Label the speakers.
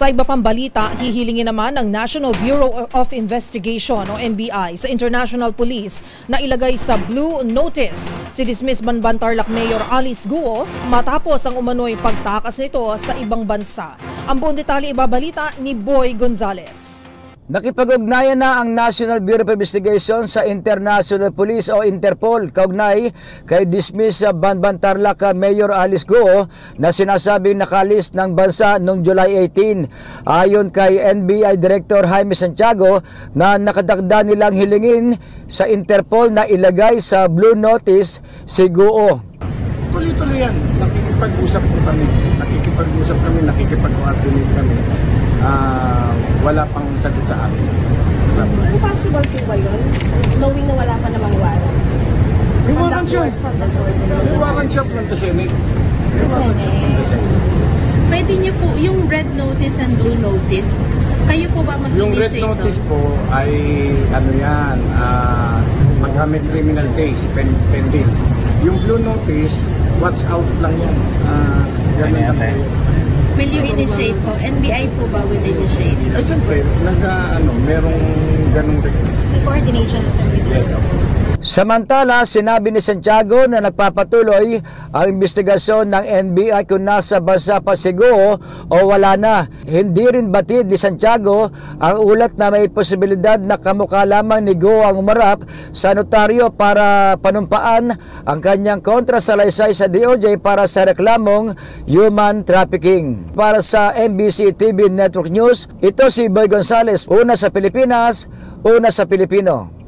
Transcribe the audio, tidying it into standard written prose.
Speaker 1: Sa iba pang balita, hihilingin naman ng National Bureau of Investigation o NBI sa International Police na ilagay sa Blue Notice si dismissed Banban Tarlac Mayor Alice Guo matapos ang umano'y pagtakas nito sa ibang bansa. Ang buong detalye ibabalita ni Boy Gonzales.
Speaker 2: Nakipag-ugnayan na ang National Bureau of Investigation sa International Police o Interpol kaugnay kay dismiss sa Banban Tarlac Mayor Alice Guo na sinasabing nakalis ng bansa noong July 18. Ayon kay NBI Director Jaime Santiago na nakadagda nilang hilingin sa Interpol na ilagay sa Blue Notice si Guo.
Speaker 3: Tuloy-tuloy yan. Nakikipag-usap kami, nakikipag-coordinate kami. Wala pang sagot sa akin.
Speaker 4: Possible po ba yun? Knowing na wala pa namang warrant?
Speaker 3: May warrant yun. May warrant siya from the Senate.
Speaker 5: Pwede niyo po, yung red notice and blue notice, kayo po ba mag-initiate?
Speaker 3: Yung red notice po ay ano yan, magkamit criminal case pending. Yung blue notice, watch out lang yan. Ganun lang po.
Speaker 5: Will you initiate po? NBI po ba will initiate?
Speaker 3: Ay siyempre, merong ganung request.
Speaker 4: May coordination na sir.
Speaker 3: Yes,
Speaker 2: Samantala, sinabi ni Santiago na nagpapatuloy ang investigasyon ng NBI kung nasa bansa pa si Guo o wala na. Hindi rin batid ni Santiago ang ulat na may posibilidad na kamukha lamang ni Guo ang umarap sa notaryo para panumpaan ang kanyang kontrasalaysay sa DOJ para sa reklamong human trafficking. Para sa MBC TV Network News, ito si Boy Gonzales, una sa Pilipinas, una sa Pilipino.